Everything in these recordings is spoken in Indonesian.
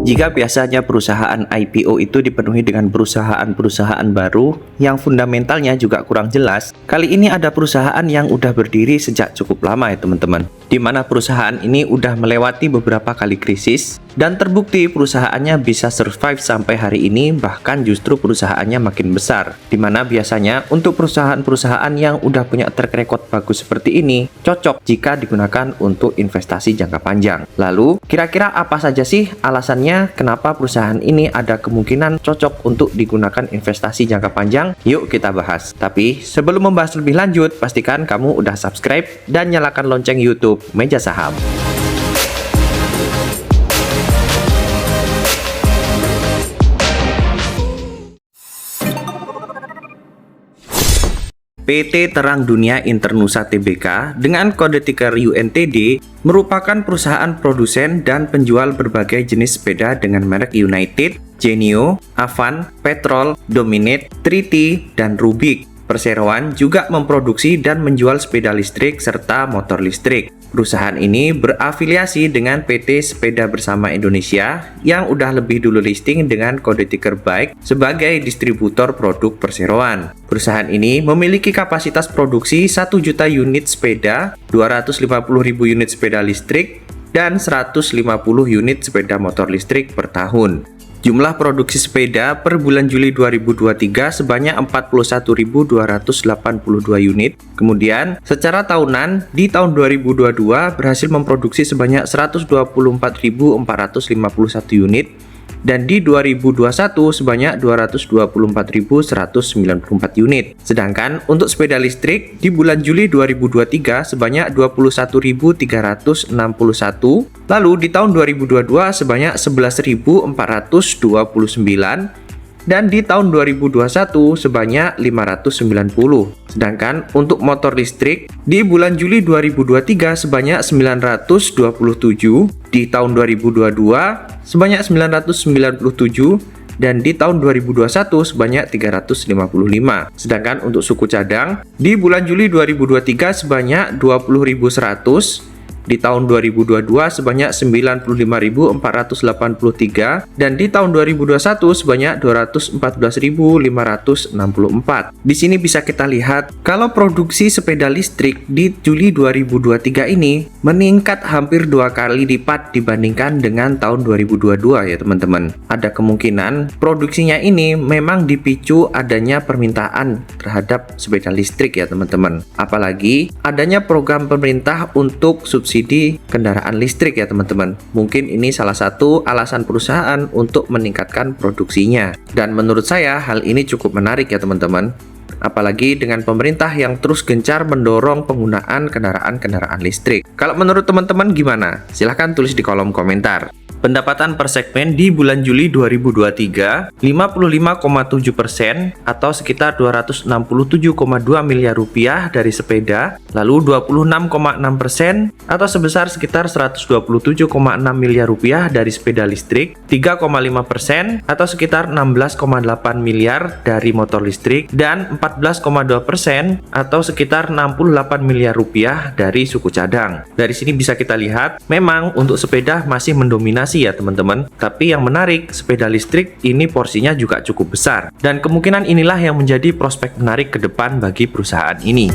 Jika biasanya perusahaan IPO itu dipenuhi dengan perusahaan-perusahaan baru yang fundamentalnya juga kurang jelas, kali ini ada perusahaan yang udah berdiri sejak cukup lama ya teman-teman. Di mana perusahaan ini udah melewati beberapa kali krisis dan terbukti perusahaannya bisa survive sampai hari ini, bahkan justru perusahaannya makin besar. Di mana biasanya untuk perusahaan-perusahaan yang udah punya track record bagus seperti ini cocok jika digunakan untuk investasi jangka panjang. Lalu kira-kira apa saja sih alasannya kenapa perusahaan ini ada kemungkinan cocok untuk digunakan investasi jangka panjang? Yuk kita bahas. Tapi sebelum membahas lebih lanjut, pastikan kamu udah subscribe dan nyalakan lonceng YouTube Meja Saham. PT Terang Dunia Internusa Tbk dengan kode ticker UNTD merupakan perusahaan produsen dan penjual berbagai jenis sepeda dengan merek United, Genio, Avan, Petrol, Dominate, Triti, dan Rubik. Perseroan juga memproduksi dan menjual sepeda listrik serta motor listrik. Perusahaan ini berafiliasi dengan PT Sepeda Bersama Indonesia yang udah lebih dulu listing dengan kode ticker BIKE sebagai distributor produk perseroan. Perusahaan ini memiliki kapasitas produksi 1 juta unit sepeda, 250.000 unit sepeda listrik, dan 150 unit sepeda motor listrik per tahun. Jumlah produksi sepeda per bulan Juli 2023 sebanyak 41.282 unit. Kemudian, secara tahunan, di tahun 2022 berhasil memproduksi sebanyak 124.451 unit. Dan di 2021 sebanyak 224.194 unit. Sedangkan untuk sepeda listrik di bulan Juli 2023 sebanyak 21.361, lalu di tahun 2022 sebanyak 11.429, dan di tahun 2021 sebanyak 590. Sedangkan untuk motor listrik di bulan Juli 2023 sebanyak 927, di tahun 2022 sebanyak 997, dan di tahun 2021 sebanyak 355. Sedangkan untuk suku cadang di bulan Juli 2023 sebanyak 20.100, di tahun 2022 sebanyak 95.483, dan di tahun 2021 sebanyak 214.564. Di sini bisa kita lihat kalau produksi sepeda listrik di Juli 2023 ini meningkat hampir 2 kali lipat dibandingkan dengan tahun 2022 ya teman-teman. Ada kemungkinan produksinya ini memang dipicu adanya permintaan terhadap sepeda listrik ya teman-teman. Apalagi adanya program pemerintah untuk subsidi kendaraan listrik ya teman-teman. Mungkin ini salah satu alasan perusahaan untuk meningkatkan produksinya. Dan menurut saya hal ini cukup menarik ya teman-teman. Apalagi dengan pemerintah yang terus gencar mendorong penggunaan kendaraan-kendaraan listrik. Kalau menurut teman-teman gimana? Silahkan tulis di kolom komentar. Pendapatan per segmen di bulan Juli 2023 55,7% atau sekitar 267,2 miliar rupiah dari sepeda, lalu 26,6% atau sebesar sekitar 127,6 miliar rupiah dari sepeda listrik, 3,5% atau sekitar 16,8 miliar dari motor listrik, dan 14,2% atau sekitar 68 miliar rupiah dari suku cadang. Dari sini bisa kita lihat memang untuk sepeda masih mendominasi ya teman-teman, tapi yang menarik sepeda listrik ini porsinya juga cukup besar, dan kemungkinan inilah yang menjadi prospek menarik ke depan bagi perusahaan ini.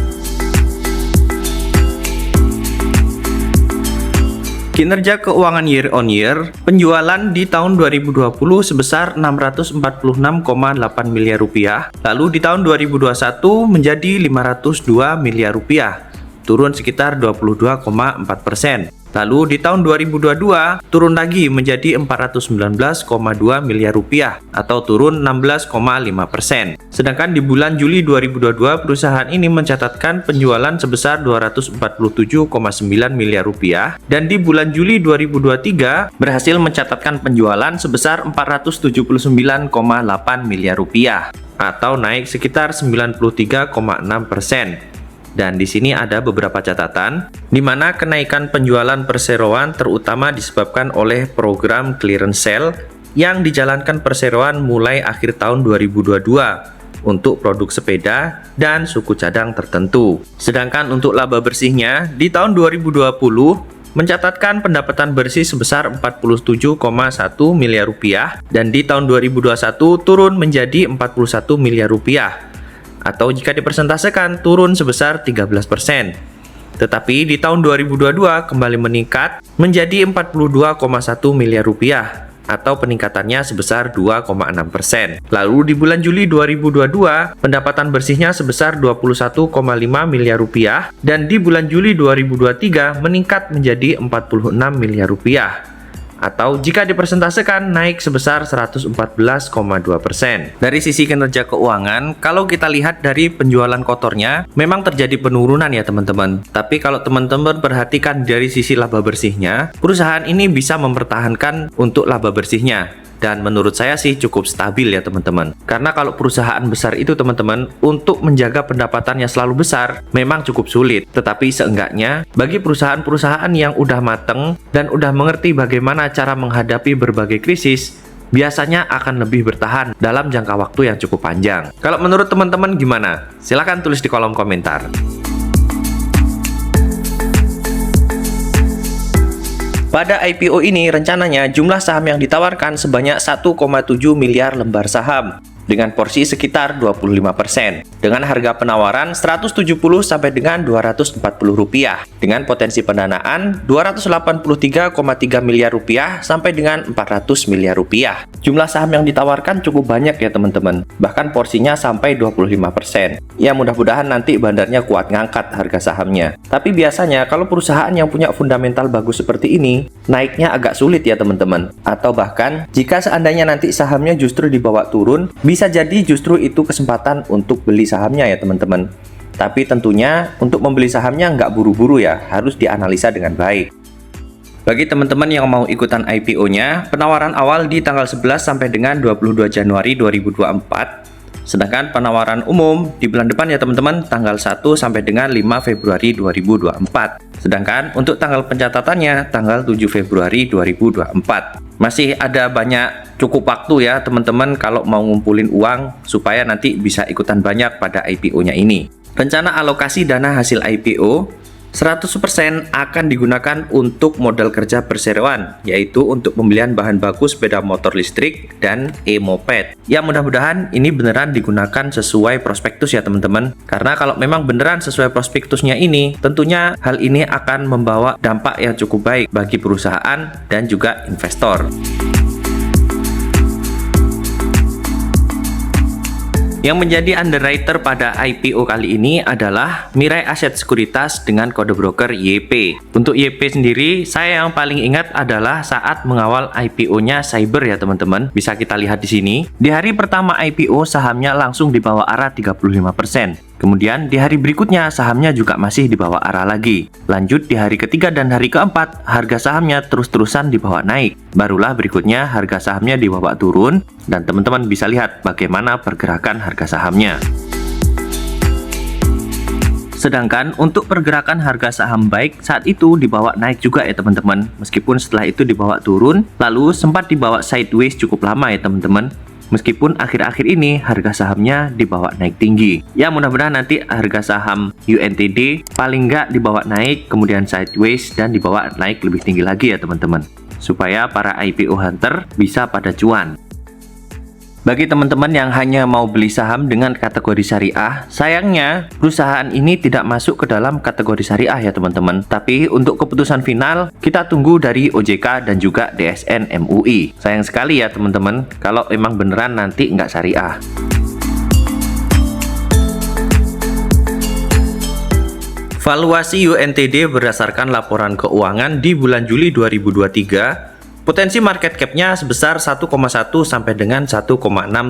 Kinerja keuangan year on year, penjualan di tahun 2020 sebesar 646,8 miliar rupiah, lalu di tahun 2021 menjadi 502 miliar rupiah, turun sekitar 22,4%. Lalu di tahun 2022 turun lagi menjadi 419,2 miliar rupiah atau turun 16,5%. Sedangkan di bulan Juli 2022 perusahaan ini mencatatkan penjualan sebesar 247,9 miliar rupiah, dan di bulan Juli 2023 berhasil mencatatkan penjualan sebesar 479,8 miliar rupiah atau naik sekitar 93,6%. Dan di sini ada beberapa catatan, di mana kenaikan penjualan perseroan terutama disebabkan oleh program clearance sale yang dijalankan perseroan mulai akhir tahun 2022 untuk produk sepeda dan suku cadang tertentu. Sedangkan untuk laba bersihnya di tahun 2020 mencatatkan pendapatan bersih sebesar 47,1 miliar rupiah dan di tahun 2021 turun menjadi 41 miliar rupiah atau jika dipersentasekan turun sebesar 13%. Tetapi di tahun 2022 kembali meningkat menjadi 42,1 miliar rupiah atau peningkatannya sebesar 2,6%. Lalu di bulan Juli 2022, pendapatan bersihnya sebesar 21,5 miliar rupiah dan di bulan Juli 2023 meningkat menjadi 46 miliar rupiah. Atau jika dipersentasekan naik sebesar 114,2%. Dari sisi kinerja keuangan, kalau kita lihat dari penjualan kotornya, memang terjadi penurunan ya teman-teman. Tapi kalau teman-teman perhatikan dari sisi laba bersihnya, perusahaan ini bisa mempertahankan untuk laba bersihnya. Dan menurut saya sih cukup stabil ya teman-teman. Karena kalau perusahaan besar itu teman-teman, untuk menjaga pendapatannya selalu besar, memang cukup sulit. Tetapi seenggaknya, bagi perusahaan-perusahaan yang udah mateng dan udah mengerti bagaimana cara menghadapi berbagai krisis, biasanya akan lebih bertahan dalam jangka waktu yang cukup panjang. Kalau menurut teman-teman gimana? Silahkan tulis di kolom komentar. Pada IPO ini rencananya jumlah saham yang ditawarkan sebanyak 1,7 miliar lembar saham dengan porsi sekitar 25%, dengan harga penawaran 170 sampai dengan 240 rupiah, dengan potensi pendanaan 283,3 miliar rupiah sampai dengan 400 miliar rupiah. Jumlah saham yang ditawarkan cukup banyak ya teman-teman, bahkan porsinya sampai 25%. Ya mudah-mudahan nanti bandarnya kuat ngangkat harga sahamnya. Tapi biasanya kalau perusahaan yang punya fundamental bagus seperti ini, naiknya agak sulit ya teman-teman. Atau bahkan jika seandainya nanti sahamnya justru dibawa turun, bisa jadi justru itu kesempatan untuk beli sahamnya ya teman-teman. Tapi tentunya untuk membeli sahamnya nggak buru-buru ya, harus dianalisa dengan baik. Bagi teman-teman yang mau ikutan IPO-nya, penawaran awal di tanggal 11 sampai dengan 22 Januari 2024. Sedangkan penawaran umum di bulan depan ya teman-teman, tanggal 1 sampai dengan 5 Februari 2024. Sedangkan untuk tanggal pencatatannya tanggal 7 Februari 2024. Masih ada banyak cukup waktu ya teman-teman kalau mau ngumpulin uang supaya nanti bisa ikutan banyak pada IPO-nya ini. Rencana alokasi dana hasil IPO 100% akan digunakan untuk modal kerja perseroan, yaitu untuk pembelian bahan baku sepeda motor listrik dan e-moped. Ya mudah-mudahan ini beneran digunakan sesuai prospektus ya teman-teman. Karena kalau memang beneran sesuai prospektusnya ini, tentunya hal ini akan membawa dampak yang cukup baik bagi perusahaan dan juga investor. Yang menjadi underwriter pada IPO kali ini adalah Mirae Asset Sekuritas dengan kode broker YP. Untuk YP sendiri, saya yang paling ingat adalah saat mengawal IPO-nya Cyber ya teman-teman. Bisa kita lihat di sini. Di hari pertama IPO, sahamnya langsung di bawah arah 35%. Kemudian di hari berikutnya sahamnya juga masih di bawah arah lagi. Lanjut di hari ketiga dan hari keempat, harga sahamnya terus-terusan dibawa naik. Barulah berikutnya harga sahamnya dibawa turun dan teman-teman bisa lihat bagaimana pergerakan harga sahamnya. Sedangkan untuk pergerakan harga saham baik saat itu dibawa naik juga ya teman-teman. Meskipun setelah itu dibawa turun, lalu sempat dibawa sideways cukup lama ya teman-teman. Meskipun akhir-akhir ini harga sahamnya dibawa naik tinggi. Ya mudah-mudahan nanti harga saham UNTD paling nggak dibawa naik, kemudian sideways dan dibawa naik lebih tinggi lagi ya teman-teman. Supaya para IPO hunter bisa pada cuan. Bagi teman-teman yang hanya mau beli saham dengan kategori syariah, sayangnya perusahaan ini tidak masuk ke dalam kategori syariah ya teman-teman. Tapi untuk keputusan final, kita tunggu dari OJK dan juga DSN MUI. Sayang sekali ya teman-teman, kalau emang beneran nanti nggak syariah. Valuasi UNTD berdasarkan laporan keuangan di bulan Juli 2023, potensi market cap-nya sebesar 1,1 sampai dengan 1,6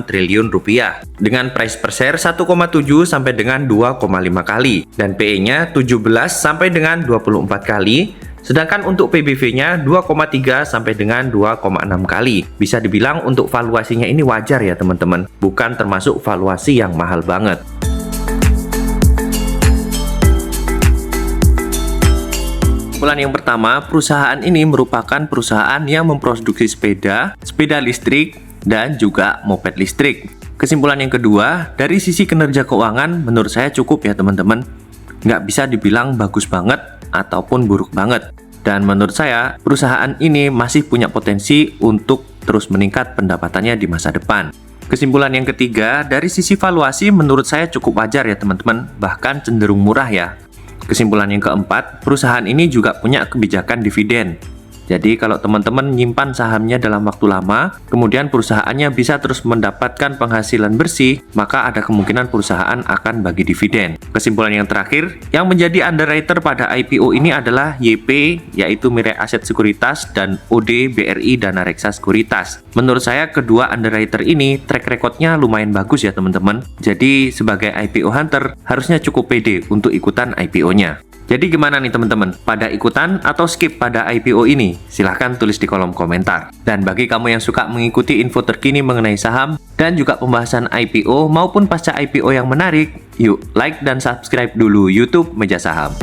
triliun rupiah dengan price per share 1,7 sampai dengan 2,5 kali dan PE-nya 17 sampai dengan 24 kali. Sedangkan untuk PBV-nya 2,3 sampai dengan 2,6 kali. Bisa dibilang untuk valuasinya ini wajar ya teman-teman, bukan termasuk valuasi yang mahal banget. Kesimpulan yang pertama, perusahaan ini merupakan perusahaan yang memproduksi sepeda listrik, dan juga moped listrik. Kesimpulan yang kedua, dari sisi kinerja keuangan menurut saya cukup ya teman-teman. Nggak bisa dibilang bagus banget ataupun buruk banget. Dan menurut saya, perusahaan ini masih punya potensi untuk terus meningkat pendapatannya di masa depan. Kesimpulan yang ketiga, dari sisi valuasi menurut saya cukup wajar ya teman-teman, bahkan cenderung murah ya. Kesimpulan yang keempat, perusahaan ini juga punya kebijakan dividen. Jadi kalau teman-teman menyimpan sahamnya dalam waktu lama, kemudian perusahaannya bisa terus mendapatkan penghasilan bersih, maka ada kemungkinan perusahaan akan bagi dividen. Kesimpulan yang terakhir, yang menjadi underwriter pada IPO ini adalah YP, yaitu Mirae Asset Sekuritas, dan OD BRI Dana Reksa Sekuritas. Menurut saya kedua underwriter ini track recordnya lumayan bagus ya teman-teman. Jadi sebagai IPO hunter harusnya cukup pede untuk ikutan IPO-nya. Jadi gimana nih teman-teman? Pada ikutan atau skip pada IPO ini? Silahkan tulis di kolom komentar. Dan bagi kamu yang suka mengikuti info terkini mengenai saham dan juga pembahasan IPO maupun pasca IPO yang menarik, yuk like dan subscribe dulu YouTube Meja Saham.